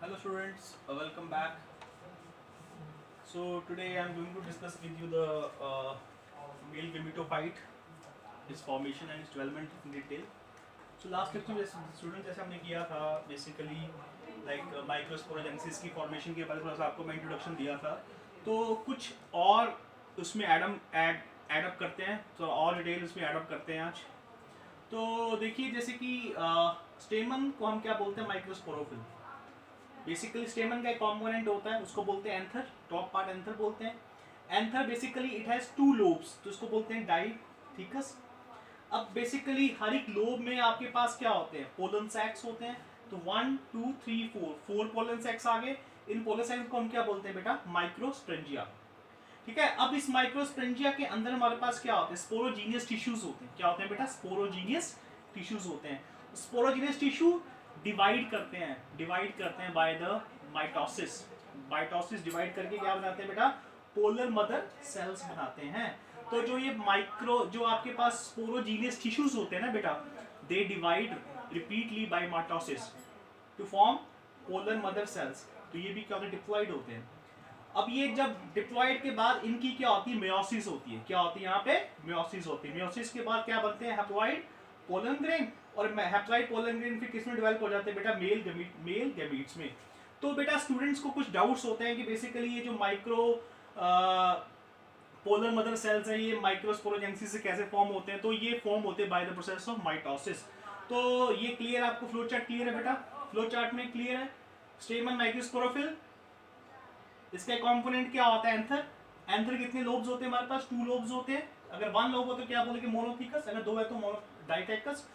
Hello students, welcome back. So today I am going to discuss with you the male gametophyte, its formation and its development in detail. So last lecture में students जैसे हमने किया था basically like microsporogenesis की formation के बारे में थोड़ा सा आपको मैं introduction दिया था. तो कुछ और उसमें add up करते हैं, तो और डिटेल उसमें add up करते हैं आज. तो देखिए जैसे कि स्टेमन को हम क्या बोलते हैं, माइक्रोस्पोरोफिल. बेसिकली स्टेमन का एक कंपोनेंट होता है, उसको बोलते हैं एंथर, टॉप पार्ट एंथर बोलते हैं. Anther basically it has two lobes, तो उसको बोलते हैं डाइथिकस. अब बेसिकली हर एक लोब में आपके पास क्या होते हैं, पोलन सैक्स होते हैं. तो 1 2 3 4 पोलन सैक्स आ गए. इन पोलन सैक्स को हम क्या बोलते हैं बेटा, माइक्रोस्पोरेंजिया. ठीक है. अब इस माइक्रोस्पोरेंजिया के अंदर हमारे पास क्या होते हैं, स्पोरोजीनियस टिश्यूज होते हैं. क्या होते हैं बेटा, स्पोरोजीनियस टिश्यूज होते हैं. स्पोरोजीनियस टिश्यू डिवाइड करते हैं bye the mitosis. Mitosis divide करके क्या बनाते हैं बेटा, पोलर मदर सेल्स बनाते हैं. तो जो ये जो आपके पास स्पोरोजीनियस टिश्यूज होते हैं ना बेटा, they divide repeatedly by mitosis to form polar mother cells. तो ये भी क्या होते हैं, डिप्लॉइड होते हैं. अब ये जब डिप्लॉइड के बाद इनकी क्या होती है, मेयोसिस होती है. क्या होती है यहाँ पे, मेयोसिस होती है. मेयोसिस के बाद क्या बनते हैं, हैप्लॉइड पोलन ग्रेन. और हैप्लॉइड पोलन ग्रेन फिर किसमें डेवलप हो जाते हैं बेटा, मेल गैमीट्स में. तो बेटा स्टूडेंट्स को कुछ डाउट्स होते हैं कि बेसिकली ये जो माइक्रो पोलर मदर सेल्स है, ये माइक्रोस्पोरोजेनेसिस से कैसे फॉर्म होते हैं. तो ये फॉर्म होते हैं bye the process of mitosis. तो ये क्लियर, आपको फ्लो चार्ट क्लियर है बेटा, फ्लो चार्ट में क्लियर है. स्टेमन माइक्रोस्पोरोफिल, इसका कंपोनेंट क्या होता है, एंथर. एंथर कितने लोब्स होते हैं हमारे पास, 2 लोब्स होते हैं. अगर 1 लोब हो तो क्या बोलेंगे, मोनोथिकस. अगर 2 है तो डाइथेकस.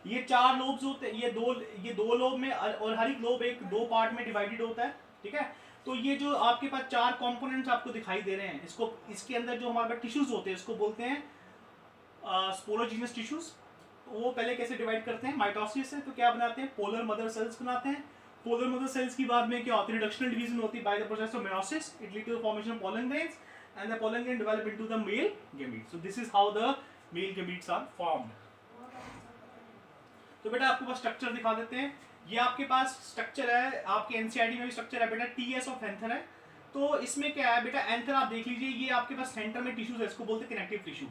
ये 4 लोब्स होते हैं. ये दो लोब में, और हर एक लोब एक 2 पार्ट में डिवाइडेड होता है. ठीक है. तो ये जो आपके पास 4 कंपोनेंट्स आपको दिखाई दे रहे हैं, इसको इसके अंदर जो हमारे पास टिश्यूज होते हैं, इसको बोलते हैं स्पोरोजीनियस टिश्यूज. वो पहले कैसे डिवाइड करते हैं, माइटोसिस से. तो क्या बनाते हैं, पोलर मदर सेल्स बनाते हैं. पोलर मदर सेल्स की बाद में क्या होती है, रिडक्शनल डिवीजन होती है by the process of meiosis. It lead to the formation of pollen grains and the pollen grain develop into the male gametes. So this is how the male gametes are formed. तो बेटा आपको बस structure दिखा देते हैं. ये आपके पास structure है, आपके एनसीईआरटी में भी स्ट्रक्चर है बेटा, टीएस ऑफ एंथर है. तो इसमें क्या है बेटा, एंथर आप देख लीजिए, ये आपके पास सेंटर में टिश्यूज है, इसको बोलते हैं कनेक्टिव टिश्यू.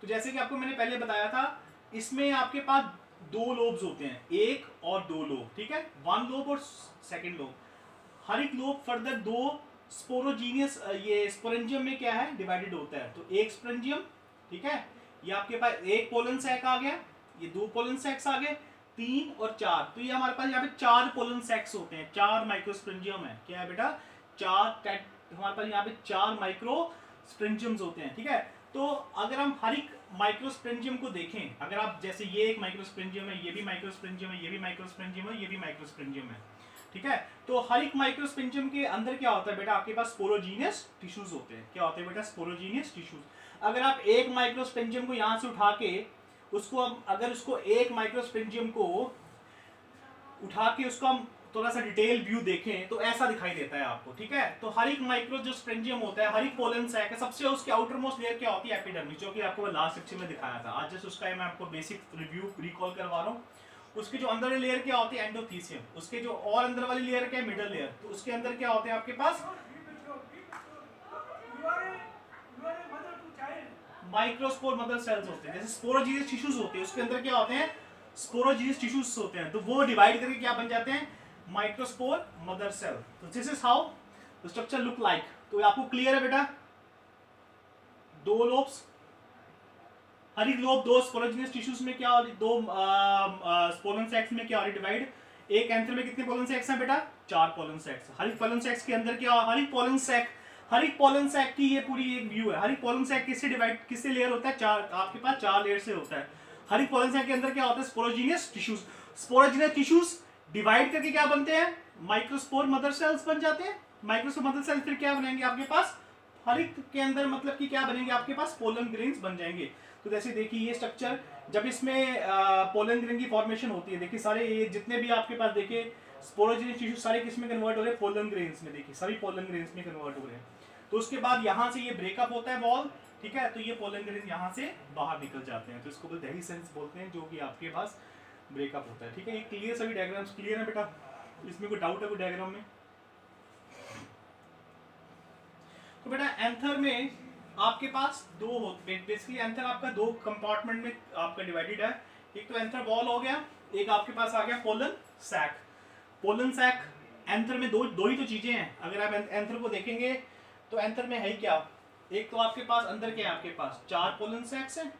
तो जैसे कि आपको मैंने पहले बताया था, इसमें आपके पास 2 लोब्स होते हैं, 1 और 2 लोब. ठीक है, 1 लोब और 2nd लोब. हर एक लोब फर्दर 2 स्पोरोजीनियस, ये स्पोरेंजियम में क्या है, डिवाइडेड होता है. तो एक स्पोरेंजियम, ठीक है, ये आपके पास 1 पोलन सैक आ गया, ये 2 पोलन सैक्स आ गए, 3 और 4. तो ये हमारे पास यहाँ पे 4 पोलन सैक्स होते हैं, 4 माइक्रोस्पोरेंजियम है. क्या है बेटा, 4 हमारे पास यहाँ पे 4 माइक्रोस्पोरेंजियम्स होते हैं. ठीक है. तो अगर हम हर एक माइक्रोस्पोरेंजियम को देखें, अगर आप जैसे ये एक माइक्रोस्पोरेंजियम है, ये भी माइक्रोस्पोरेंजियम है, ये भी माइक्रोस्पोरेंजियम है, ये भी माइक्रोस्पोरेंजियम है. ठीक है. तो हर एक माइक्रोस्पोरेंजियम के अंदर क्या होता है बेटा, आपके पास स्पोरोजीनियस टिश्यूज होते हैं. क्या होते हैं बेटा, स्पोरोजीनियस टिश्यूज. अगर आप एक माइक्रोस्पोरेंजियम को यहाँ से उठा के उसको अगर उसको एक माइक्रोस्पोरेंजियम को उठा के उसको हम थोड़ा सा डिटेल व्यू देखें तो ऐसा दिखाई देता है आपको. ठीक है. तो हर एक माइक्रो जो स्पोरेंजियम होता है, हर एक पोलन सैक है, सबसे उसकी आउटर मोस्ट लेयर क्या होती है, एपिडर्मिस, जो कि आपको लास्ट लेक्चर में दिखाया था. आज जस्ट उसका मैं आपको बेसिक रिव्यू रिकॉल करवा रहा हूँ. उसके जो अंदर वाली लेयर क्या होती है, एंडोथीसियम. उसके जो और अंदर वाली लेयर क्या है, मिडल लेयर. तो उसके अंदर क्या होते हैं आपके पास, माइक्रोस्पोर मदर सेल्स होते हैं. जैसे स्पोरोजीनियस टिश्यूज होते हैं, उसके अंदर क्या होते हैं, स्पोरोजीनियस टिश्यूज होते हैं. तो वो डिवाइड करके क्या बन जाते हैं, माइक्रोस्पोर मदर सेल. तो this is how the structure look like. तो आपको क्लियर है बेटा, 2 लोब्स, हर एक लोब 2 स्पोरोजीनियस टिश्यूज में क्या हो रही, 2 पोलन सैक्स में क्या हो रही डिवाइड. एक एंथर में कितने पोलन सैक्स हैं बेटा, 4 पोलन सैक्स. हर एक पोलन सैक्स के अंदर क्या, हर एक पोलन सैक की ये पूरी एक व्यू है. हर एक पोलन सैक किससे लेयर होता है, 4, आपके पास 4 लेयर से होता है. हर एक पोलन सैक के अंदर क्या होता है, sporogenous tissues. Sporogenous tissues divide करके क्या बनते हैं, माइक्रोस्पोर मदर सेल्स बन जाते हैं. माइक्रोस्पोर मदर सेल्स फिर क्या बनेंगे आपके पास, हर एक के अंदर मतलब कि क्या बनेंगे आपके पास, पोलन ग्रेन्स बन जाएंगे. तो जैसे देखिए ये स्ट्रक्चर, जब इसमें पोलन ग्रेन की फॉर्मेशन होती है, देखिए सारे ये जितने भी आपके पास देखिए स्पोरोजीनियस टिश्यू सारे किस में कन्वर्ट हो रहे हैं, पोलन ग्रेन्स में. देखिए सभी पोलन ग्रेन्स में कन्वर्ट हो रहे हैं. तो उसके बाद यहाँ से ये ब्रेकअप होता है वॉल. ठीक है. तो ये पोलन ग्रेन यहाँ से बाहर निकल जाते हैं. तो इसको बोलते हैं सेंस बोलते हैं, जो कि आपके पास ब्रेकअप होता है. ठीक है. ये क्लियर, सभी डायग्राम्स क्लियर है बेटा. इसमें कोई डाउट है कोई डायग्राम में? तो बेटा एंथर में आपके पास दो बेसिकली एंथर आपका दो कंपार्टमेंट में आपका डिवाइडेड है। एक तो एंथर वॉल हो गया, एक आपके पास आ गया pollen sac. Pollen sac anther में दो ही तो चीजें हैं। अगर आप एंथर को देखेंगे तो एंथर में है क्या, एक तो आपके पास अंदर क्या है, आपके पास 4 पोलन सैक्स हैं,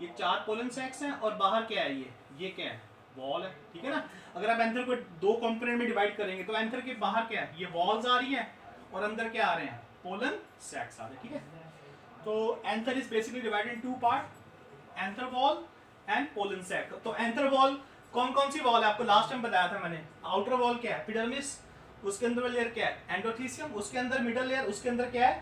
ये 4 पोलन सैक्स हैं, और बाहर क्या है, ये क्या है, वॉल है, ठीक है ना। अगर आप एंथर को दो कंपोनेंट में डिवाइड करेंगे तो एंथर के बाहर क्या है, ये वॉल्स आ रही है, और अंदर क्या आ रहे हैं, पोलन सैक्स आ रहे हैं, ठीक है। तो anther is basically divided in 2 part, anther wall and pollen sac. तो एंथर वॉल कौन कौन सी वॉल है, आपको लास्ट टाइम बताया था मैंने। आउटर वॉल क्या है, एपिडर्मिस, उसके अंदर लेयर क्या है, एंडोथीसियम, उसके अंदर मिडल लेयर, उसके अंदर क्या है,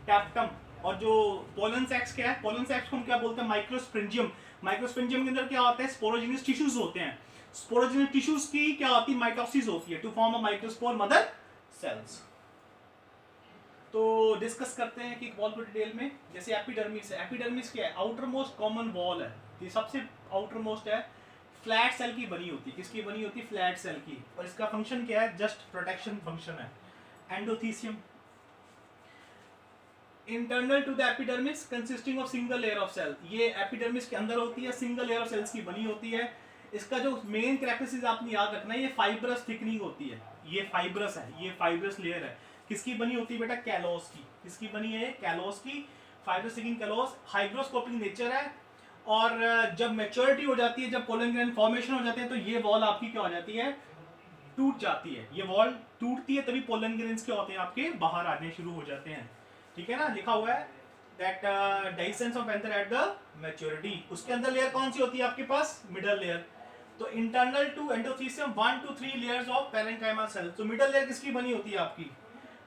टैप्टम, और जो पोलन सैक्स क्या है, पोलन सैक्स को हम क्या बोलते हैं, माइक्रोस्पोरेंजियम। माइक्रोस्पोरेंजियम के अंदर क्या होता है, स्पोरोजेनियस टिश्यूज होते हैं। स्पोरोजेनियस टिश्यूज की क्या होती है, माइटोसिस होती है to form a microspore mother cells. तो डिस्कस करते हैं कि वॉल को डिटेल में। जैसे एपिडर्मिस है, एपिडर्मिस क्या है, आउटर मोस्ट कॉमन वॉल है, ये सबसे आउटर मोस्ट है, फ्लैट सेल की बनी होती है। किसकी बनी होती है, फ्लैट सेल की, और इसका फंक्शन क्या है, जस्ट प्रोटेक्शन फंक्शन है। Endothecium internal to the epidermis consisting of single layer of cell, ये एपिडर्मिस के अंदर होती है, सिंगल लेयर ऑफ सेल्स की बनी होती है। इसका जो मेन कैरेक्टरिस्टिक्स आपने याद रखना है, ये फाइब्रस थिकनिंग होती है, ये फाइब्रस है, ये फाइब्रस लेयर है। किसकी बनी होती है बेटा, कैलोस की। किसकी बनी है, कैलोस की, fibrous thickening callus. Hygroscopic nature है, और जब मैच्योरिटी हो जाती है, जब पोलन ग्रेन फॉर्मेशन हो जाते हैं, तो ये वॉल आपकी क्या हो जाती है, टूट जाती है। ये वॉल टूटती है, तभी पोलन ग्रेन्स क्या होते हैं, आपके बाहर आने शुरू हो जाते हैं, ठीक है ना। लिखा हुआ है that dehiscence of anther at the maturity. उसके अंदर लेयर कौन सी होती है आपके पास, मिडल लेयर। तो internal to endothecium 1 to 3 layers of parenchyma cell. तो मिडल लेयर किसकी बनी होती है आपकी,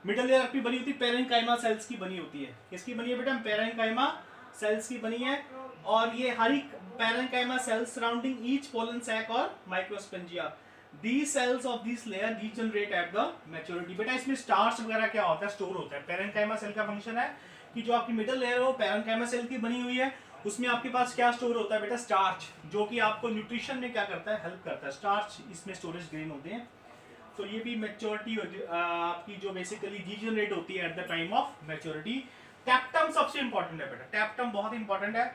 मिडल लेयर आपकी बनी होती है पेरेन्काइमा सेल्स की बनी होती है। किसकी बनी है बेटा, पेरेन्काइमा सेल्स की बनी है। और ये हर एक parenchyma cells surrounding each pollen sac और microsporangia, these cells of this layer degenerate at the maturity। बेटा इसमें स्टार्च वगैरह क्या होता है, स्टोर होता है। पेरेन्काइमा सेल का फंक्शन है कि जो आपकी मिडल लेयर है वो पेरेन्काइमा सेल की बनी हुई है, उसमें आपके पास क्या स्टोर होता है बेटा, स्टार्च, जो कि आपको न्यूट्रिशन में क्या करता है, हेल्प करता है। स्टार्च इसमें स्टोरेज ग्रेन होते हैं। तो ये भी मैच्योरिटी आपकी जो बेसिकली डीजनरेट होती है at the time of maturity. Tapetum सबसे इंपॉर्टेंट है बेटा, टैप्टम बहुत इंपॉर्टेंट है।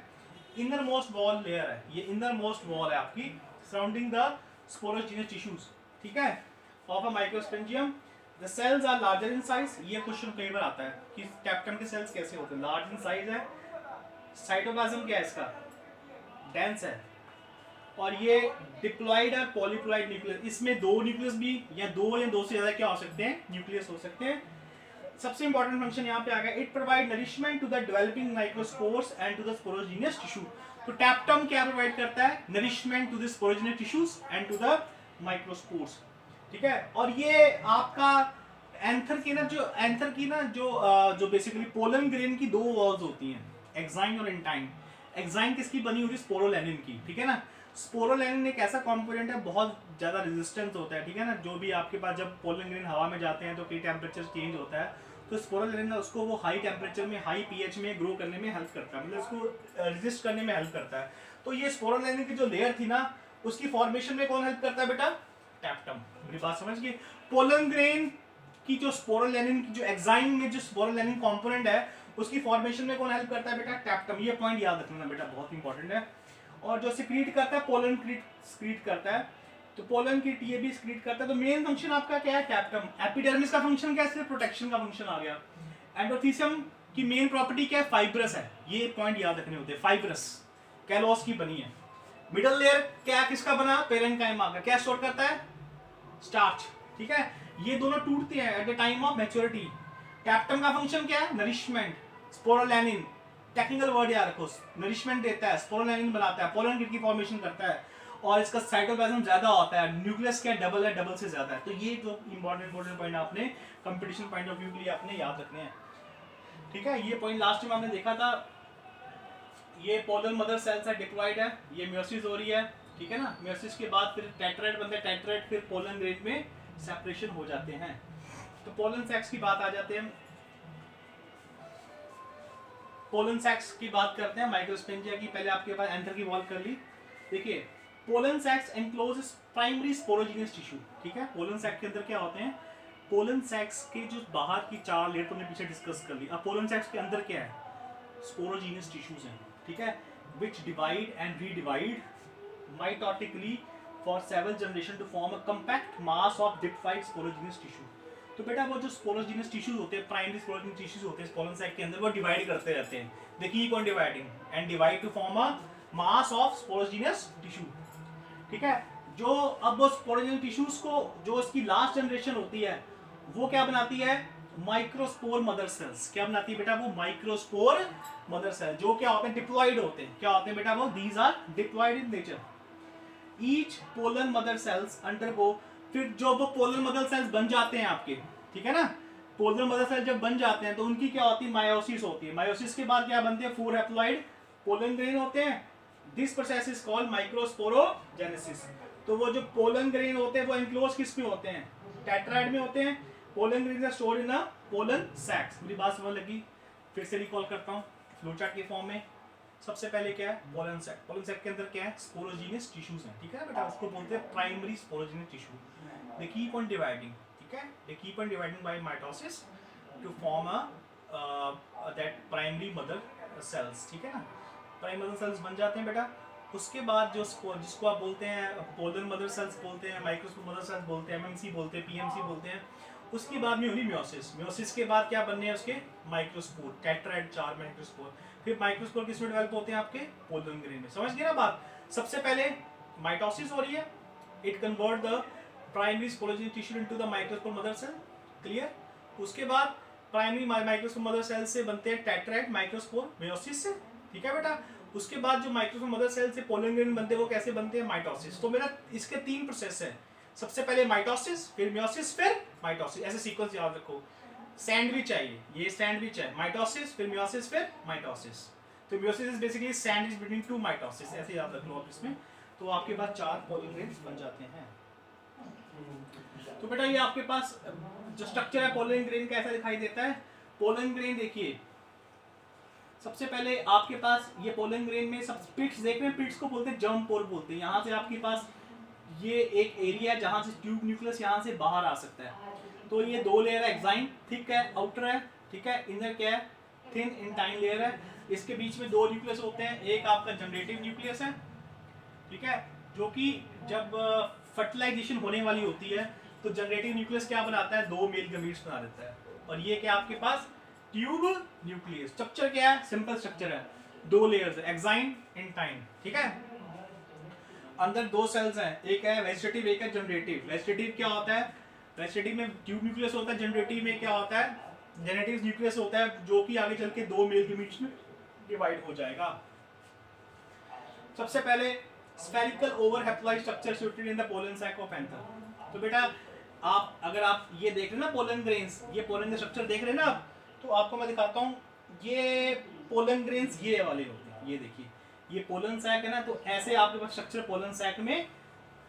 इनर मोस्ट वॉल लेयर है, ये इनर मोस्ट वॉल है आपकी सराउंडिंग द स्पोरोजेनियस टिश्यूज, ठीक है, of a microsporangium. The cells are larger in size. ये क्वेश्चन कई बार आता है कि टैप्टम के सेल्स कैसे होते हैं, लार्ज इन साइज है। साइटोप्लाज्म क्या है इसका, डेंस है, और ये डिप्लॉइड है, पॉलीप्लॉइड न्यूक्लियस। इसमें 2 न्यूक्लियस भी, या 2 से ज्यादा क्या हो सकते हैं, न्यूक्लियस हो सकते हैं। सबसे इंपॉर्टेंट फंक्शन यहाँ पे आ गया, it provide nourishment to the developing microspores and to the sporogenous tissue. तो टैप्टम क्या प्रोवाइड करता है, nourishment to the sporogenous tissues and to the microspores, ठीक है। और ये आपका एंथर की ना जो बेसिकली पोलन ग्रेन की 2 वॉल्स होती हैं, एक्साइन और इंटाइन। एक्साइन किसकी बनी हुई है, स्पोरोलेनिन की, ठीक है ना। स्पोरोलेनिन एक ऐसा कंपोनेंट है, बहुत ज्यादा रेजिस्टेंस होता है, ठीक है ना। जो भी आपके पास जब पोलन ग्रेन हवा में जाते हैं तो कई टेम्परेचर चेंज होता है, तो स्पोरोलेनिन उसको वो हाई टेम्परेचर में, हाई पीएच में ग्रो करने में हेल्प करता है, मतलब उसको रेजिस्ट करने में हेल्प करता है। तो ये स्पोरोलेनिन की जो लेयर थी ना, उसकी फॉर्मेशन में कौन हेल्प करता है बेटा, टैप्टम। मेरी बात समझ गए। पोलन ग्रेन की जो स्पोरोलेनिन की जो एक्साइन में जो स्पोरोलेनिन कंपोनेंट है, उसकी फॉर्मेशन में कौन हेल्प करता है बेटा, टैप्टम। ये पॉइंट याद रखना बेटा, बहुत इंपॉर्टेंट है। और जो सिक्रीट करता है, पोलन सिक्रीट करता है, तो पोलन किट ये भी सिक्रीट करता है। तो मेन फंक्शन आपका क्या है, टैप्टम। एपिडर्मिस का फंक्शन क्या है, सिर्फ प्रोटेक्शन का फंक्शन आ गया। एंडोथीसियम की मेन प्रॉपर्टी क्या है, फाइब्रस है। ये पॉइंट याद रखने होते हैं, फाइब्रस, कैलोस की बनी है। मिडल लेयर क्या किसका बना, पेरेन्काइमा का, क्या स्टोर करता है, स्टार्च, ठीक है। ये दोनों टूटते हैं at the time of maturity. Tapetum का फंक्शन क्या है, नरिशमेंट, स्पोरोलेनिन, टेक्निकल वर्ड याद रखो, नरिशमेंट देता है, स्पोरोलेनिन बनाता है, पोलन किट की फॉर्मेशन करता है, और इसका साइटोप्लाज्म ज्यादा होता है, न्यूक्लियस क्या डबल है, डबल से ज्यादा है। तो ये जो इंपॉर्टेंट पॉइंट आपने कंपटीशन पॉइंट ऑफ व्यू के लिए आपने याद रखने हैं, ठीक है। ये पॉइंट लास्ट टाइम आपने देखा था, ये पोलन मदर सेल्स है, डिप्लॉइड है, ये मियोसिस हो रही है, ठीक है ना। मियोसिस के बाद फिर टेट्राइड बनते हैं, टेट्राइड फिर पोलन ग्रेन में सेपरेशन हो जाते हैं। तो पोलन सेक्स की बात आ जाते हैं, पोलन सेक्स की बात करते हैं। माइक्रोस्पोरेंजिया की पहले आपके पास एंथर की वॉल कर ली। देखिए pollen sacs encloses primary sporogenous tissue, ठीक है। पोलन सैक के अंदर क्या होते हैं, पोलन सैक्स के जो बाहर की 4 लेयर तो हमने पीछे डिस्कस कर ली। अब पोलन सैक्स के अंदर क्या है, स्पोरोजीनियस टिश्यूज हैं, ठीक है, which divide and redivide mitotically for several generation to form a compact mass of diploid sporogenous tissue. तो बेटा वो जो स्पोरोजीनियस टिश्यूज होते हैं, प्राइमरी स्पोरोजीनियस टिश्यूज होते हैं पोलन सैक के अंदर, वो डिवाइड करते रहते हैं, दे keep on dividing and divide two form a mass of sporogenous tissue, ठीक है। जो अब वो स्पोरोजीनियस टिश्यूज को जो इसकी लास्ट जनरेशन होती है वो क्या बनाती है, माइक्रोस्पोर मदर सेल्स। क्या बनाती है बेटा, वो माइक्रोस्पोर मदर सेल, जो क्या होते हैं, डिप्लॉइड होते हैं। क्या होते हैं बेटा वो, these are diploid in nature. Each pollen mother cells undergo, फिर जो वो पोलन मदर सेल्स बन जाते हैं आपके, ठीक है ना, पोलन मदर सेल्स जब बन जाते हैं तो उनकी क्या होती है, मायोसिस होती है। मायोसिस के बाद क्या बनते हैं, 4 हैप्लॉइड पोलन ग्रेन होते हैं। This process is called microsporogenesis. तो वो जो पोलन ग्रेन होते हैं वो एनक्लोज किस में होते हैं, टेट्राइड में होते हैं। Pollen grain are stored in a pollen sacs. मेरी बात समझ लगी, फिर से रिकॉल करता हूँ फ्लोचार्ट के फॉर्म में। सबसे पहले क्या है, पोलन सैक। पोलन सैक के अंदर क्या है, स्पोरोजीनियस टिश्यूज हैं, ठीक है बेटा, उसको बोलते हैं primary sporogenous tissue. They keep on dividing, ठीक है, they keep on dividing by mitosis to form a that primary mother cells, ठीक है ना। प्राइमरी मदर सेल्स बन जाते हैं बेटा। उसके बाद जो जिसको आप बोलते हैं पोलन मदर सेल्स बोलते हैं, माइक्रोस्पोर मदर सेल्स बोलते हैं, एमएमसी बोलते हैं, पीएमसी बोलते हैं। उसके बाद में होगी म्योसिस। म्योसिस के बाद क्या बनने हैं उसके, माइक्रोस्पोर, टेट्राइड 4 माइक्रोस्पोर। फिर माइक्रोस्पोर किस में डेवलप होते हैं आपके, पोलन ग्रेन में। समझ गए ना बात। सबसे पहले माइटोसिस हो रही है, it convert the primary sporogenic tissue into the microspore mother cell, clear. उसके बाद प्राइमरी माइक्रोस्पोर मदर सेल से बनते हैं टेट्राइड माइक्रोस्पोर म्योसिस से, ठीक है बेटा। उसके बाद जो माइक्रोस्पोर मदर सेल से पोलन ग्रेन बनते हैं वो कैसे बनते हैं, माइटोसिस। तो मेरा इसके 3 प्रोसेस है, सबसे पहले माइटोसिस, फिर म्योसिस, फिर माइटोसिस। ऐसे सीक्वेंस याद रखो। सैंडविच है ये सैंडविच है, माइटोसिस फिर म्योसिस फिर माइटोसिस। तो meiosis is basically sandwich between 2 mitosis, ऐसे याद रख लो आप इसमें। तो आपके पास 4 पोलन ग्रेन्स बन जाते हैं। तो बेटा ये आपके पास जो स्ट्रक्चर है पोलन ग्रेन कैसा दिखाई देता है। पोलन ग्रेन देखिए, सबसे पहले आपके पास ये पोलन ग्रेन में सब पिट्स देख रहे हैं, पिट्स को बोलते हैं जर्म पोर बोलते हैं। यहाँ से आपके पास ये एक एरिया है जहाँ से ट्यूब न्यूक्लियस यहाँ से बाहर आ सकता है। तो ये 2 लेयर है, एक्साइन थिक है, आउटर है, ठीक है, इनर क्या है, थिन इंटाइन लेयर है। इसके बीच में 2 न्यूक्लियस होते हैं, एक आपका जनरेटिव न्यूक्लियस है, ठीक है, जो कि जब फर्टिलाइजेशन होने वाली होती है तो जनरेटिव न्यूक्लियस क्या बनाता है, 2 मेल गमीट्स बना देता है। और ये क्या आपके पास ट्यूब न्यूक्लियस। स्ट्रक्चर क्या है, सिंपल स्ट्रक्चर है, 2 लेयर्स है, एक्साइन इंटाइन, ठीक है। अंदर 2 सेल्स हैं, एक है वेजिटेटिव, एक है जनरेटिव। वेजिटेटिव क्या होता है, वेजिटेटिव में ट्यूब न्यूक्लियस होता है, जनरेटिव में क्या होता है, जेनेटिव न्यूक्लियस होता है, जो कि आगे चल के 2 मेल गमीट्स में डिवाइड हो जाएगा। सबसे पहले spherical over haploid structure situated in the pollen sac of anther. तो बेटा आप अगर आप ये देख रहे हैं ना पोलन ग्रेन्स, ये पोलन स्ट्रक्चर देख रहे हैं ना आप, तो आपको मैं दिखाता हूँ। ये पोलन ग्रेन्स ये वाले होते हैं, ये देखिए ये पोलन सैक है ना। तो ऐसे आपके पास स्ट्रक्चर पोलन सैक में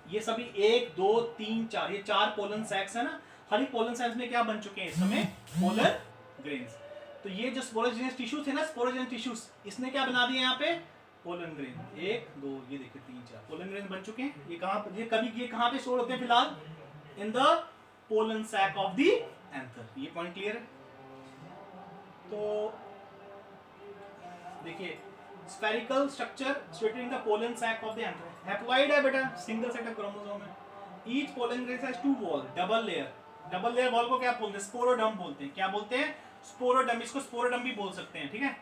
ये सभी 1 2 3 4 ये 4 पोलन सैक्स है ना। हर एक पोलन सैक्स में क्या बन चुके हैं इस समय, पोलन ग्रेन्स। तो ये जो स्पोरोजेनियस टिश्यूज थे ना, स्पोरोजेनियस टिश्यूज, इसने क्या बना दिया यहाँ पे, पोलन ग्रेन। 1 2 ये देखिए 3 4 पोलन ग्रेन बन चुके हैं। ये कहाँ पे स्टोर होते हैं फिलहाल, in the pollen sac of the anther. ये पॉइंट क्लियर है। तो देखिए spherical structure situated in the pollen sac of the anther. Haploid है बेटा, सिंगल सेट ऑफ क्रोमोसोम है। Each pollen grain has 2 wall, double layer. Double layer wall को क्या बोलते हैं, स्पोरोडर्म बोलते हैं। क्या बोलते हैं, स्पोरोडर्म। इसको स्पोरोडर्म भी बोल सकते हैं, ठीक है।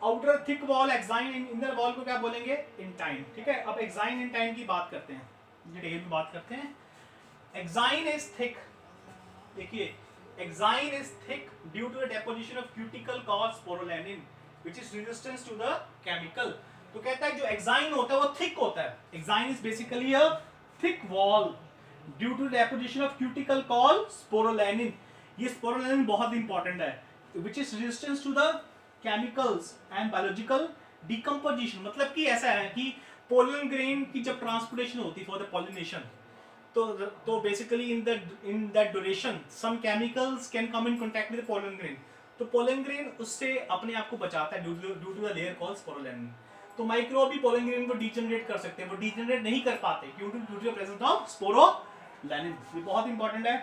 Outer thick wall exine, inner wall को क्या बोलेंगे, इंटाइन, ठीक है। अब एक्साइन इंटाइन की बात करते हैं, डिटेल में बात करते हैं। एक्साइन इज थिक, देखिए exine is thick due to the deposition of cuticle cause sporopollenin which is resistance to the chemical. तो कहता है जो एक्साइन होता है वो थिक होता है। Exine is basically a thick wall due to deposition of cuticle call sporopollenin. ये स्पोरोलैनिन बहुत इंपॉर्टेंट है, which is resistance to the chemicals and biological decomposition. मतलब कि ऐसा है कि पोलन ग्रेन की जब ट्रांसपोर्टेशन होती है फॉर द पॉलिनेशन, तो basically in that duration some chemicals can come in contact with pollen grain. तो पोलन ग्रेन उससे अपने आप को बचाता है due to the layer called sporopollenin. तो माइक्रोब भी पोलन ग्रेन को डीजनरेट कर सकते हैं, वो डीजनरेट नहीं कर पाते ड्यू टू प्रेजेंस ऑफ स्पोरोलाइनिन। ये बहुत इंपॉर्टेंट है।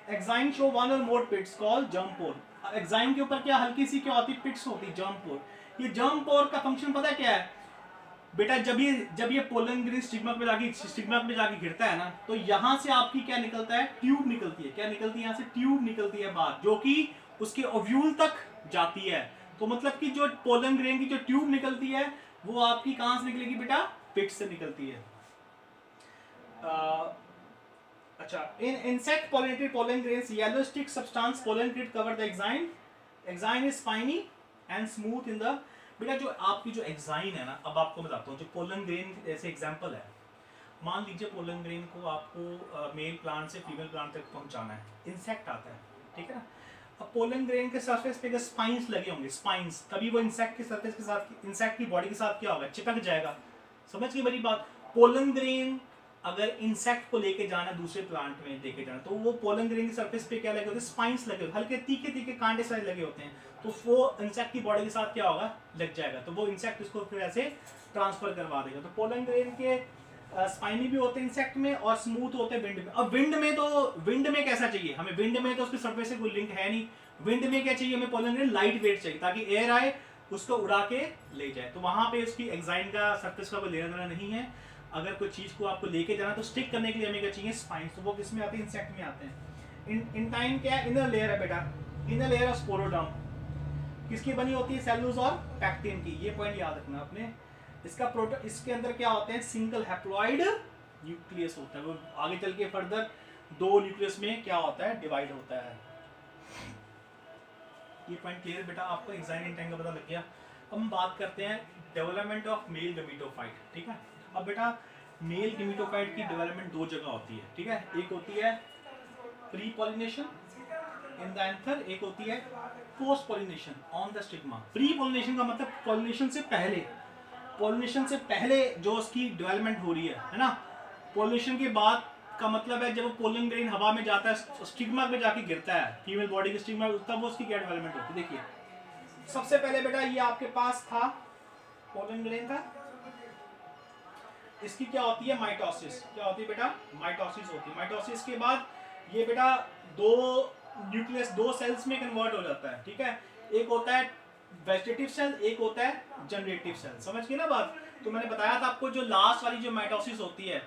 एक्साइन शो वन और मोर पिट्स कॉल्ड जर्म पोर। एक्साइन के ऊपर क्या हल्की सी क्या होती है, पिट्स होती है, जर्म पोर। ये जर्म पोर का फंक्शन पता है क्या है बेटा, जब ये पोलन ग्रेन स्टिग्मा पे जाके गिरता है ना, तो यहाँ से आपकी क्या निकलता है, ट्यूब निकलती है। क्या निकलती है, यहाँ से ट्यूब निकलती है बाहर, जो कि उसके ओव्यूल तक जाती है। तो मतलब कि जो पोलन ग्रेन की जो ट्यूब निकलती है वो आपकी कहाँ से निकलेगी बेटा, पिट से निकलती है। अच्छा, in insect pollinated pollen grains yellow stick substance pollen grid cover the exine. Exine is spiny and smooth in the, बेटा जो आपकी जो एक्साइन है ना, अब आपको बताता हूँ, जो पोलन ग्रेन ऐसे एग्जांपल है, मान लीजिए पोलन ग्रेन को आपको मेल प्लांट से फीमेल प्लांट तक पहुंचाना है, इंसेक्ट आता है, ठीक है ना। अब पोलन ग्रेन के सरफेस पे स्पाइंस लगे होंगे, स्पाइंस, तभी वो इंसेक्ट के सरफेस के साथ, इंसेक्ट की बॉडी के साथ क्या होगा, चिपक जाएगा। समझ गई बड़ी बात। पोलन ग्रेन अगर इंसेक्ट को लेके जाना दूसरे प्लांट में लेके जाना, तो वो पोलन ग्रेन की सरफेस पे क्या लगे होते हैं, स्पाइंस लगे होते हैं, हल्के तीखे तीखे कांटे सारे लगे होते हैं, तो वो इंसेक्ट की बॉडी के साथ क्या होगा, लग जाएगा, तो वो इंसेक्ट उसको फिर ऐसे ट्रांसफर करवा देगा। तो पोलन ग्रेन के स्पाइनी भी होते हैं इंसेक्ट में और स्मूथ होते हैं विंड में। अब विंड में कैसा चाहिए हमें, विंड में तो उसके सरफेस से कोई लिंक है नहीं, विंड में क्या चाहिए हमें, पोलन ग्रेन लाइट वेट चाहिए, ताकि एयर आए उसको उड़ा के ले जाए। तो वहां पे उसकी एक्साइन का सरफेस का कोई लेना देना नहीं है। अगर कोई चीज को आपको लेके जाना तो स्टिक करने के लिए हमें क्या चाहिए, स्पाइंस, तो वो किस में आते हैं, इंसेक्ट में आते हैं। इंटाइन क्या है, इनर लेयर है बेटा, इनर लेयर ऑफ स्पोरोडर्म किसकी बनी होती है, सेलुलोज और पैक्टिन की। ये पॉइंट याद रखना आपने। इसके अंदर क्या होते हैं, सिंगल हैप्लॉइड न्यूक्लियस होता है, वो आगे चल के फर्दर दो न्यूक्लियस में क्या होता है, डिवाइड होता है। ये पॉइंट क्लियर बेटा, आपको एक्साइन इंटाइन का पता लग गया। अब हम बात करते हैं डेवलपमेंट ऑफ मेल गमीटोफाइट, ठीक है। अब बेटा मेल गमीटोफाइट की डेवलपमेंट दो जगह होती है, ठीक है। एक होती है pre pollination in the anther, एक होती है post pollination on the stigma. Pre pollination का मतलब पॉलिनेशन से पहले जो उसकी डेवलपमेंट हो रही है ना। पॉलिनेशन के बाद का मतलब है जब पोलन ग्रेन हवा में जाता है, स्टिग्मा पे जाके गिरता है, फीमेल बॉडी के स्टिग्मा, तब उसकी क्या डेवलपमेंट होती है। देखिए सबसे पहले बेटा ये आपके पास था पोलन ग्रेन था, इसकी क्या होती है, माइटोसिस। क्या होती है बेटा, माइटोसिस होती है। माइटोसिस के बाद ये बेटा दो न्यूक्लियस, दो सेल्स में कन्वर्ट हो जाता है, ठीक है। एक होता है वेजिटेटिव सेल, एक होता है जनरेटिव सेल। समझ गए ना बात। तो मैंने बताया था आपको जो लास्ट वाली जो माइटोसिस होती है,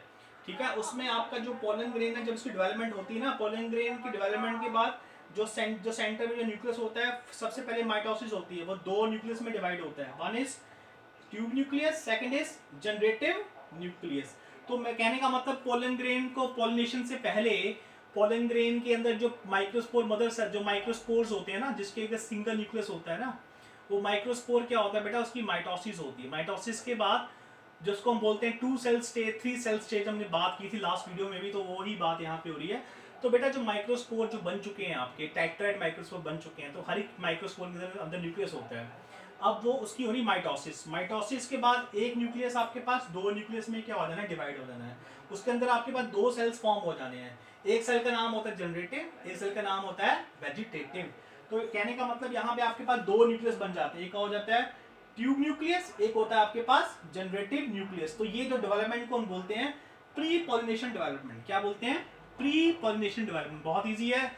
ठीक है, उसमें आपका जो पोलन ग्रेन है, जब इसकी डेवलपमेंट होती है ना, पोलन ग्रेन की डेवलपमेंट के बाद जो सेंटर में जो न्यूक्लियस होता है, सबसे पहले माइटोसिस होती है, वो दो न्यूक्लियस में डिवाइड होता है। One is tube nucleus, second is generative nucleus. तो मैं कहने का मतलब पोलन ग्रेन को पॉलिनेशन से पहले पोलन ग्रेन के अंदर जो माइक्रोस्पोर मदर सेल, जो माइक्रोस्पोर्स होते हैं ना, जिसके एक सिंगल न्यूक्लियस होता है ना, वो माइक्रोस्पोर क्या होता है बेटा, उसकी माइटोसिस होती है। माइटोसिस के बाद जिसको हम बोलते हैं 2 सेल स्टेज, 3 सेल स्टेज, हमने बात की थी लास्ट वीडियो में भी, तो वो ही बात यहाँ पे हो रही है। तो बेटा जो माइक्रोस्पोर जो बन चुके हैं आपके, टेट्राइड माइक्रोस्पोर बन चुके हैं, तो हर एक माइक्रोस्पोर के अंदर न्यूक्लियस होता है। अब वो उसकी हो रही माइटोसिस। माइटोसिस के बाद एक न्यूक्लियस आपके पास दो न्यूक्लियस में क्या हो जाना है, डिवाइड हो जाना है। उसके अंदर आपके पास दो सेल्स फॉर्म हो जाने हैं। एक सेल का नाम होता है जनरेटिव, एक सेल का नाम होता है वेजिटेटिव। तो कहने का मतलब यहाँ पे आपके पास दो न्यूक्लियस बन जाते हैं, एक हो जाता है ट्यूब न्यूक्लियस, एक होता है आपके पास जनरेटिव न्यूक्लियस। तो ये जो डेवलपमेंट को हम बोलते हैं प्री पॉलिनेशन डेवलपमेंट। क्या बोलते हैं, प्री पॉलिनेशन डेवलपमेंट। बहुत इजी है।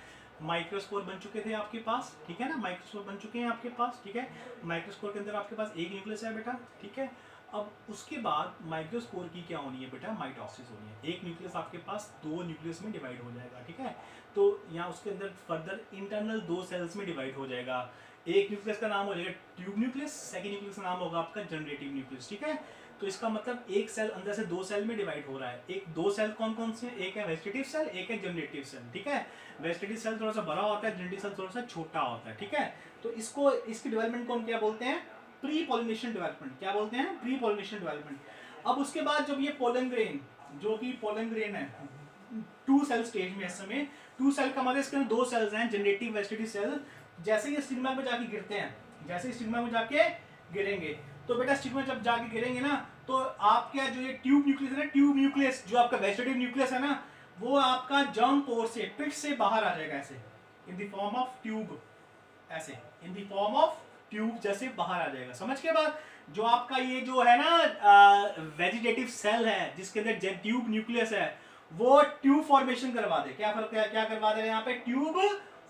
माइक्रोस्पोर बन चुके थे आपके पास, ठीक है ना, माइक्रोस्पोर बन चुके हैं आपके पास, ठीक है। माइक्रोस्पोर के अंदर आपके पास एक न्यूक्लियस है बेटा, ठीक है। अब उसके बाद माइक्रोस्पोर की क्या होनी है बेटा, माइटोसिस होनी है। एक न्यूक्लियस आपके पास दो न्यूक्लियस में डिवाइड हो जाएगा, ठीक है। तो यहाँ उसके अंदर फर्दर इंटरनल दो सेल्स में डिवाइड हो जाएगा। एक न्यूक्लियस का नाम हो जाएगा ट्यूब न्यूक्लियस, सेकंड न्यूक्लियस का नाम होगा आपका जनरेटिव न्यूक्लियस, ठीक है। तो इसका मतलब एक सेल अंदर से दो सेल में डिवाइड हो रहा है। एक दो सेल कौन कौन से, एक है वेजिटेटिव सेल, एक है जनरेटिव सेल, ठीक है। वेजिटेटिव सेल थोड़ा सा बड़ा होता है, जनरेटिव सेल थोड़ा सा छोटा होता है, ठीक है। तो इसको, इसकी डेवलपमेंट को हम क्या बोलते हैं, प्री पॉलिनेशन डेवलपमेंट। क्या बोलते हैं, प्री पॉलिनेशन डेवलपमेंट। अब उसके बाद जब ये पोलन ग्रेन, जो कि पोलन ग्रेन है 2 सेल स्टेज में, इस समय 2 सेल का मतलब इसके अंदर दो सेल्स हैं, जनरेटिव वेजिटेटिव सेल। जैसे ये स्टिग्मा में जाके गिरते हैं, जैसे स्टिग्मा में जाके गिरेंगे, तो बेटा स्टिग्मा जब जाके गिरेंगे ना, तो आपका जो ये ट्यूब न्यूक्लियस है ना, ट्यूब न्यूक्लियस जो आपका वेजिटेटिव न्यूक्लियस है ना, वो आपका जर्म पोर से, पिट से बाहर आ जाएगा ऐसे, in the form of tube, ऐसे in the form of tube जैसे बाहर आ जाएगा। समझ के बाद जो आपका ये जो है ना वेजिटेटिव सेल है जिसके अंदर ट्यूब न्यूक्लियस है, वो ट्यूब फॉर्मेशन करवा दे। क्या करवा देगा यहाँ पे? Tube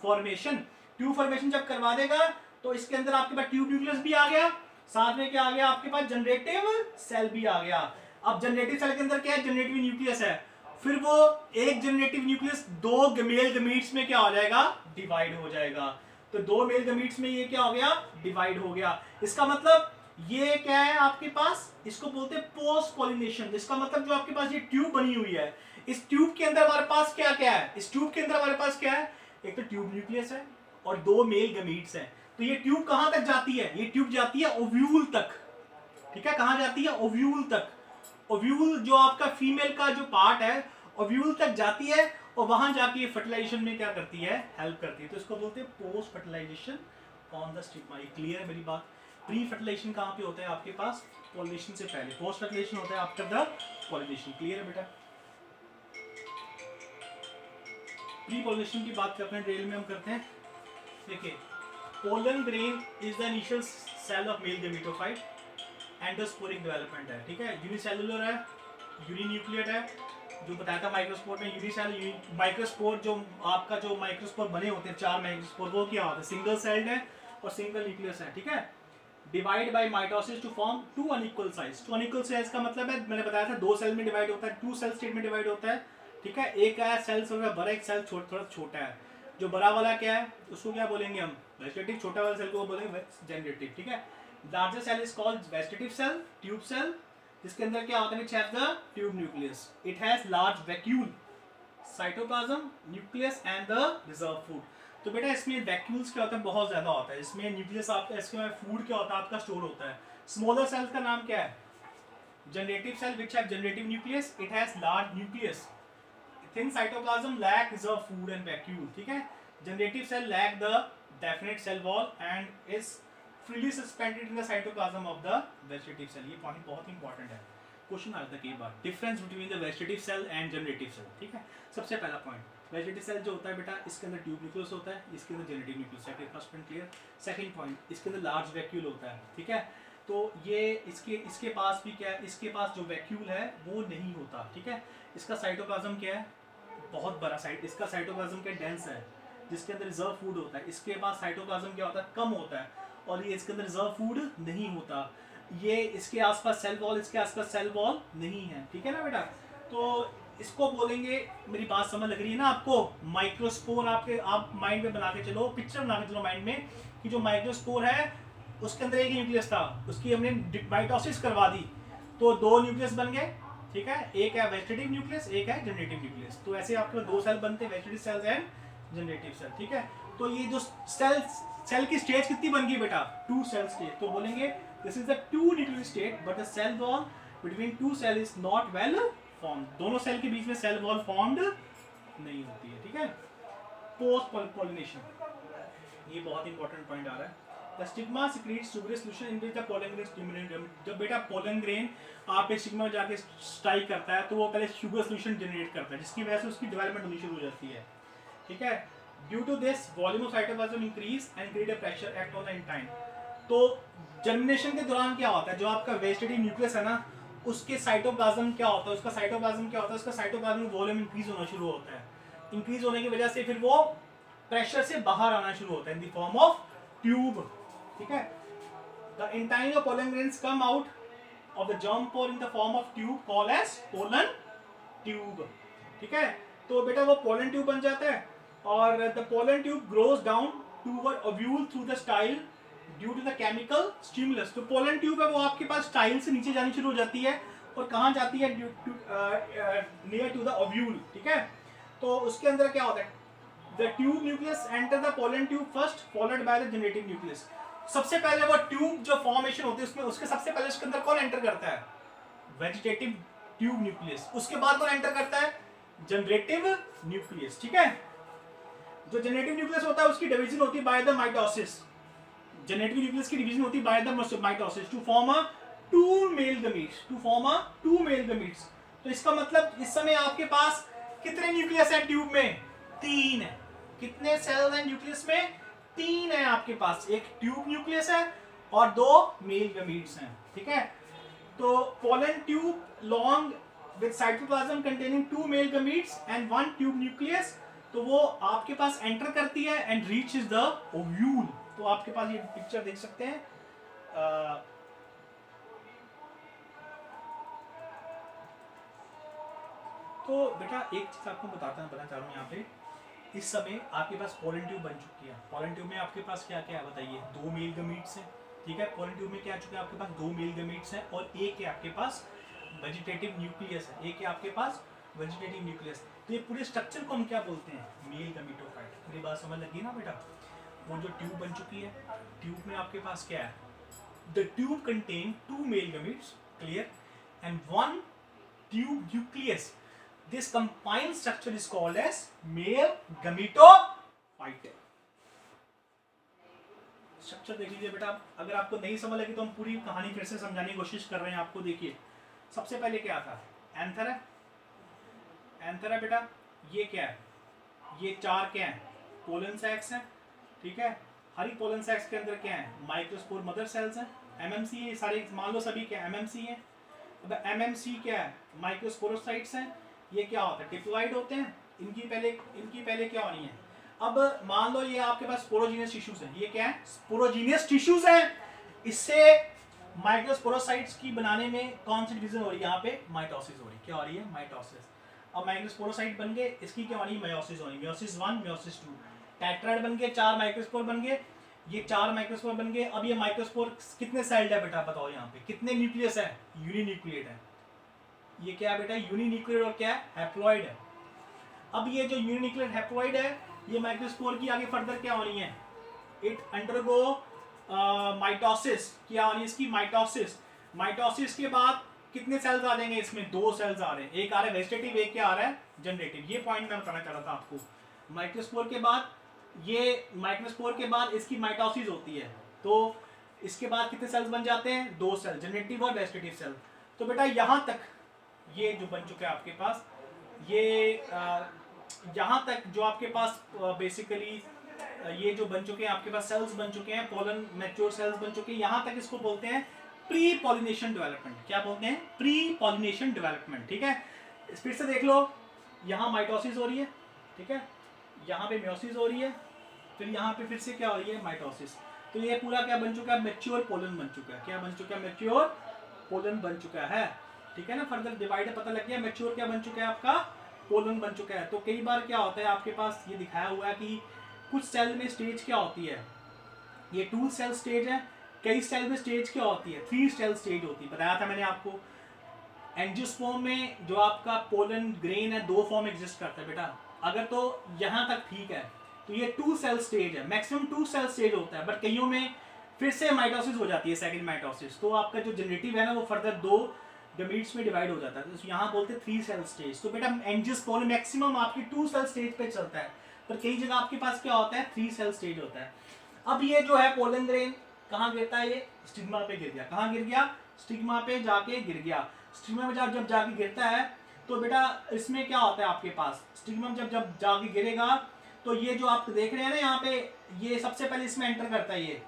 formation. ट्यूब फॉर्मेशन जब करवा देगा तो इसके अंदर आपके पास ट्यूब न्यूक्लियस भी आ गया, साथ में क्या आ गया आपके पास? जनरेटिव सेल भी आ गया। अब जनरेटिव सेल के अंदर क्या है? जनरेटिव न्यूक्लियस है। फिर वो एक जनरेटिव न्यूक्लियस दो मेल गमीट्स में क्या हो जाएगा? डिवाइड हो जाएगा। तो दो मेल गमीट्स में ये क्या हो गया? डिवाइड हो गया। इसका मतलब ये क्या है आपके पास? इसको बोलते हैं पोस्ट पॉलिनेशन। इसका मतलब जो आपके पास ये ट्यूब बनी हुई है, इस ट्यूब के अंदर हमारे पास क्या क्या है? इस ट्यूब के अंदर हमारे पास क्या है? एक तो ट्यूब न्यूक्लियस है और दो मेल गमीट्स हैं। तो ये ट्यूब कहां तक जाती है? ये ट्यूब जाती है ओव्यूल तक। ठीक है, कहां जाती है? ओव्यूल तक। ओव्यूल जो आपका फीमेल का जो पार्ट है, ओव्यूल तक जाती है और वहां जाके फर्टिलाइजेशन में क्या करती है? हेल्प करती है। तो इसको बोलते हैं post fertilization on the stigma. ये क्लियर है मेरी बात? प्री फर्टिलाइजेशन कहां पे होता है आपके पास? पॉलिनेशन से पहले। पोस्ट फर्टिलाइजेशन होता है आफ्टर द पॉलिनेशन। क्लियर है बेटा? प्री पॉलिनेशन की बात करते हैं, ड्रिल में हम करते हैं। देखिए, pollen grain is the initial cell of male gametophyte, endosporic development है। ठीक है, यूनिसेलुलर है, यूनिन्यूक्लिएट है। जो बताया था माइक्रोस्पोर में, यूनिसेल माइक्रोस्पोर जो आपका जो माइक्रोस्पोर बने होते हैं 4 माइक्रोस्पोर, वो क्या होता है? सिंगल सेल्ड है और सिंगल न्यूक्लियस है। ठीक है, divide by mitosis to form 2 unequal size. 2 unequal size का मतलब है, मैंने बताया था 2 सेल में डिवाइड होता है, 2 सेल स्टेट में डिवाइड होता है। ठीक है, एक है सेल थोड़ा बड़ा, एक सेल थोड़ा छोटा है। जो बड़ा वाला क्या है उसको क्या बोलेंगे हम? वेजिटेटिव। छोटा वाला सेल को बोलेंगे जनरेटिव। ठीक है, larger cell is called vegetative cell, tube cell, जिसके अंदर क्या होता है? Which has the tube nucleus. It has large vacuole, cytoplasm, nucleus and the reserve food. तो बेटा इसमें वैक्यूल्स क्या होता है? बहुत ज्यादा होता है। इसमें न्यूक्लियस आपका, इसके फूड क्या होता है आपका? स्टोर होता है। स्मॉलर सेल्स का नाम क्या है? Generative cell which have generative nucleus, it has large nucleus, thin cytoplasm, lack reserve food and vacuole. ठीक है, generative cell lack the definite cell wall and is freely suspended in the cytoplasm of the vegetative cell। ये point बहुत important है, question आता है कई बार। Difference between the vegetative cell and generative cell. ठीक है, सबसे पहला पॉइंट, वेजिटेटिव सेल जो होता है बेटा, इसके अंदर ट्यूब न्यूक्लियस होता है, इसके अंदर जनरेटिव न्यूक्लियस है। First point clear. Second point, इसके अंदर लार्ज वैक्यूल होता है। ठीक है, तो ये इसके पास भी क्या है? इसके पास जो वैक्यूल है वो नहीं होता। ठीक है, इसका साइटोप्लाज्म क्या है? बहुत बड़ा साइट, इसका साइटोप्लाज्म क्या डेंस है, जिसके अंदर रिजर्व फूड होता है। इसके पास साइटोप्लाज्म क्या होता है? कम होता है, और ये इसके अंदर रिजर्व फूड नहीं होता। ये इसके आसपास सेल वॉल, इसके आसपास सेल वॉल नहीं है। ठीक है ना बेटा? तो इसको बोलेंगे, मेरी बात समझ लग रही है ना आपको? माइक्रोस्पोर आप माइंड में बना के चलो, पिक्चर बना के चलो माइंड में, कि जो माइक्रोस्पोर है उसके अंदर एक न्यूक्लियस था, उसकी हमने माइटोसिस करवा दी तो 2 न्यूक्लियस बन गए। ठीक है, एक है वेजिटेटिव न्यूक्लियस, एक है जनरेटिव न्यूक्लियस। तो ऐसे आपके 2 सेल बनते हैं, vegetative cells and generative cell. ठीक है, तो ये जो सेल की स्टेज कितनी बन गई बेटा? 2 सेल स्टेज। तो बोलेंगे this is the 2 nuclear state but the cell wall between 2 cell is not well formed. दोनों सेल के बीच में सेल वॉल फॉर्म्ड नहीं होती है। ठीक है, पोस्ट पॉलिनेशन, ये बहुत इंपॉर्टेंट पॉइंट आ रहा है। The stigma secretes sugary solution in which the pollen grain stimulate. जब बेटा पोलन ग्रेन आपके स्टिग्मा में जाके स्ट्राइक करता है तो वो पहले शुगर सॉल्यूशन जनरेट करता है, जिसकी वजह से उसकी डेवलपमेंट होनी शुरू हो जाती है। ठीक है, due to this volume of cytoplasm increase and create a pressure act on the intine. तो जर्मिनेशन के दौरान क्या होता है? जो आपका वेजिटेटिव न्यूक्लियस है ना, उसके साइटोप्लाज्म क्या होता है? उसका साइटोप्लाज्म क्या होता है? उसका साइटोप्लाज्म वॉल्यूम इंक्रीज होना शुरू होता है। इंक्रीज होने की वजह से फिर वो प्रेशर से बाहर आना शुरू होता है in the form of tube. ठीक है, the intine of pollen grains come out of the germ pore in the form of tube called as pollen tube. ठीक है, तो बेटा वो पोलन ट्यूब बन जाता है और the pollen tube grows down toward ovule through the style due to the chemical stimulus. तो पोलन ट्यूब है वो आपके पास स्टाइल से नीचे जानी शुरू हो जाती है और कहाँ जाती है? Near to the ovule. ठीक है, तो उसके अंदर क्या होता है? The tube nucleus enter the pollen tube first followed by the generative nucleus. सबसे पहले वो ट्यूब जो फॉर्मेशन होती है उसमें, उसके सबसे पहले उसके अंदर कौन एंटर करता है? Vegetative tube nucleus. उसके बाद कौन एंटर करता है? Generative nucleus. ठीक है, जो जनरेटिव न्यूक्लियस होता है उसकी डिवीजन होती है by the mitosis. Generative nucleus की डिवीजन होती है by the mitosis to form a 2 male gametes, to form a 2 male gametes. तो इसका मतलब इस समय आपके पास कितने न्यूक्लियस है ट्यूब में? 3 है। कितने सेल्स हैं न्यूक्लियस में? तीन है आपके पास, एक ट्यूब न्यूक्लियस है और दो मेल गमीट्स हैं, ठीक है। तो pollen tube long with cytoplasm containing 2 male gametes and 1 tube nucleus, तो वो आपके पास एंटर करती है and reach is the ovule. तो आपके पास ये पिक्चर देख सकते हैं, तो बेटा एक चीज आपको बताना चाह रहा हूँ यहाँ पे, इस समय आपके पास पोलन ट्यूब बन चुकी है। पोलन ट्यूब में आपके पास क्या क्या है बताइए, 2 मेल गमीट्स हैं, ठीक है। पोलन ट्यूब में क्या आ चुका है आपके पास, 2 मेल गमीट्स हैं और एक है आपके पास वेजिटेटिव न्यूक्लियस है, एक है आपके पास वेजिटेटिव न्यूक्लियस। तो ये पूरे स्ट्रक्चर को हम क्या बोलते हैं, मेल गमीटोफाइट। पूरी बात समझ लगी ना बेटा। वो जो ट्यूब बन चुकी है, ट्यूब में आपके पास क्या है, the tube contain 2 male gametes, clear, and 1 tube nucleus. This combined structure is called as male gametophyte. Structure देख लीजिए बेटा, अगर आपको नहीं समझ लगी तो हम पूरी कहानी फिर से समझाने की कोशिश कर रहे हैं आपको। देखिए सबसे पहले क्या था, एंथर है, एंथर है बेटा, ये क्या है, ये 4 क्या है, पोलन सैक्स हैं, ठीक है। हर एक पोलन सैक्स के अंदर क्या है, माइक्रोस्पोर मदर सेल्स हैं, एमएमसी है, सारे मान लो सभी क्या एमएमसी है। अब एमएमसी क्या है, माइक्रोस्पोरोसाइट्स हैं। ये क्या होता है, डिप्लॉइड होते हैं, इनकी पहले क्या होनी है। अब मान लो ये आपके पास स्पोरोजीनियस टिश्यूज है, ये क्या है, स्पोरोजीनियस टिश्यूज हैं। इससे माइक्रोस्पोरोसाइट्स की बनाने में कौन सी डिवीजन हो रही है, यहाँ पे माइटोसिस हो रही है। क्या हो रही है, माइटोसिस। अब माइक्रोस्पोरोसाइट बन गए, इसकी क्या होनी, मायोसिस होनी, मायोसिस 1 मायोसिस 2। टेट्राइड बन गए, 4 माइक्रोस्पोर बन गए, ये 4 माइक्रोस्पोर बन गए। अब ये माइक्रोस्पोर कितने सेल्ड है बेटा बताओ, यहाँ पे कितने न्यूक्लियस है, यूनिन्यूक्लिएट है। ये क्या है बेटा, यूनिन्यूक्लिएट और क्या है, हैप्लॉइड है। अब ये जो यूनिन्यूक्लिएट हैप्लॉइड है, ये माइक्रोस्पोर की आगे फर्दर क्या होनी है, इट अंडरगो माइटोसिस। क्या होनी है इसकी, माइटोसिस। माइटोसिस के बाद कितने सेल्स आ जाएंगे इसमें, 2 सेल्स आ रहे हैं, एक आ रहा है वेजिटेटिव, एक क्या आ रहा है, जनरेटिव। ये पॉइंट मैं बताना चाह रहा था आपको। माइक्रोस्पोर के बाद ये, माइक्रोस्पोर के बाद इसकी माइटोसिस होती है, तो इसके बाद कितने सेल्स बन जाते हैं, 2 सेल, जनरेटिव और वेजिटेटिव सेल। तो बेटा यहाँ तक ये जो बन चुका है आपके पास, ये यहाँ तक जो आपके पास बेसिकली ये जो बन चुके हैं आपके पास सेल्स बन चुके हैं, पोलन मैच्योर सेल्स बन चुके हैं, यहाँ तक इसको बोलते हैं प्री पॉलिनेशन डेवलपमेंट। क्या बोलते हैं, प्री पॉलिनेशन डेवलपमेंट, ठीक है। फिर से देख लो, यहाँ माइटोसिस हो रही है, ठीक है, यहाँ पे म्योसिस हो रही है, फिर यहाँ पे फिर से क्या हो रही है, माइटोसिस। तो ये पूरा क्या बन चुका है, मैच्योर पोलन बन चुका है। क्या बन चुका है, मैच्योर पोलन बन चुका है, ठीक है ना। फर्दर डिवाइड पता लग गया, मैच्योर क्या बन चुका है आपका, पोलन बन चुका है। तो कई बार क्या होता है आपके पास ये दिखाया हुआ है कि कुछ सेल में स्टेज क्या होती है, ये 2 सेल स्टेज है, कई सेल में स्टेज क्या होती है, 3 सेल स्टेज होती है। बताया था मैंने आपको। एंजियोस्पर्म में जो आपका पोलन ग्रेन है 2 फॉर्म एग्जिस्ट करता है बेटा। अगर तो यहाँ तक ठीक है, तो ये 2 सेल स्टेज है, मैक्सिमम 2 सेल स्टेज होता है, बट कईयों में फिर से माइटोसिस हो जाती है, सेकंड माइटोसिस। तो आपका जो जनरेटिव है ना वो फर्दर 2 गमीट्स में डिवाइड हो जाता है, तो यहाँ बोलते हैं 3 सेल स्टेज। तो बेटा एंजियोस्पर्म मैक्सिमम आपकी 2 सेल स्टेज पे चलता है, पर कई जगह आपके पास क्या होता है, 3 सेल स्टेज होता है। अब ये जो है पोलन ग्रेन कहाँ गिरता है, ये स्टिग्मा पे गिर गया। कहाँ गिर गया, स्टिग्मा पे जाके गिर गया। स्टिग्मा में जब जाके गिरता है तो बेटा इसमें क्या होता है आपके पास, स्टिग्मा में जब जाके गिरेगा तो ये जो आप देख रहे हैं ना यहाँ पे, ये सबसे पहले इसमें एंटर करता है। ये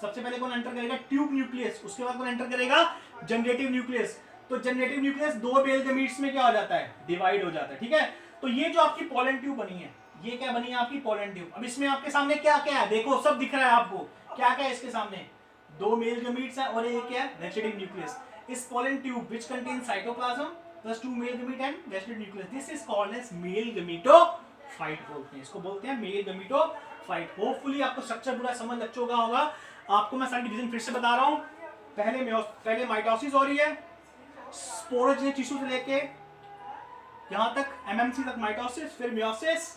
सबसे पहले कौन एंटर करेगा, ट्यूब न्यूक्लियस। उसके बाद कौन एंटर करेगा, जनरेटिव न्यूक्लियस। तो जनरेटिव न्यूक्लियस 2 मेल गमीट्स में क्या हो जाता है, डिवाइड हो जाता है, ठीक है। तो ये जो आपकी पोलन ट्यूब बनी है, ये क्या बनी है आपकी पोलन ट्यूब। अब इसमें आपके सामने क्या क्या है, देखो सब दिख रहा है आपको, क्या क्या है इसके सामने, 2 मेल गमीट्स है और एक क्या है, वेजिटेटिव न्यूक्लियस। इस pollen tube which contain cytoplasm plus 2 male gamete and vegetative nucleus, this is called as male gametophyte बोलते हैं, इसको बोलते हैं मेल गमीटोफाइट। होपफुली आपको स्ट्रक्चर पूरा समझ लग चुका होगा। आपको मैं सारी डिवीजन फिर से बता रहा हूं। पहले माइटोसिस हो रही है, स्पोरोजेनिक टिश्यू से लेके यहां तक एमएमसी तक माइटोसिस, फिर मियोसिस,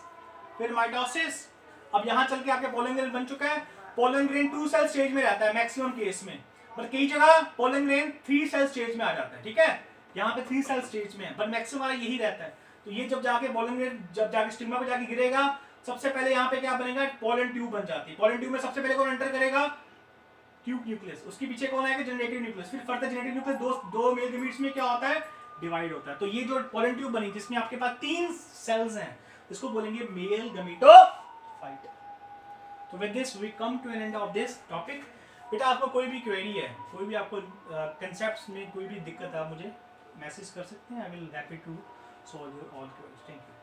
फिर माइटोसिस। अब यहां चल के आपके पोलन ग्रेन बन चुका है। पोलन ग्रेन 2 सेल स्टेज में रहता है मैक्सिमम केस में, पर कई जगह पोलन ग्रेन 3 सेल स्टेज में आ जाता है, ठीक है। यहाँ पे 3 सेल स्टेज में है, पर मैक्सिमम वाला यही रहता है। तो ये जब जाके पोलन ग्रेन जब जाके स्टिग्मा पे जाके गिरेगा, सबसे पहले यहाँ पे क्या बनेगा, पोलन ट्यूब बन जाती है। पोलन ट्यूब में सबसे पहले कौन एंटर करेगा, ट्यूब न्यूक्लियस। उसके पीछे कौन आएगा, जनरेटिव न्यूक्लियस। फिर further generative nucleus 2 male gametes में क्या होता है, डिवाइड होता है। तो ये जो पोलन ट्यूब बनी जिसमें आपके पास 3 सेल्स हैं, इसको बोलेंगे मेल गमीटोफाइट। तो with this we come to an end of this topic. बेटा आपको कोई भी क्वेरी है, कोई भी आपको कंसेप्ट्स में कोई भी दिक्कत है, आप मुझे मैसेज कर सकते हैं। I will happy to solve your all queries. Thank you.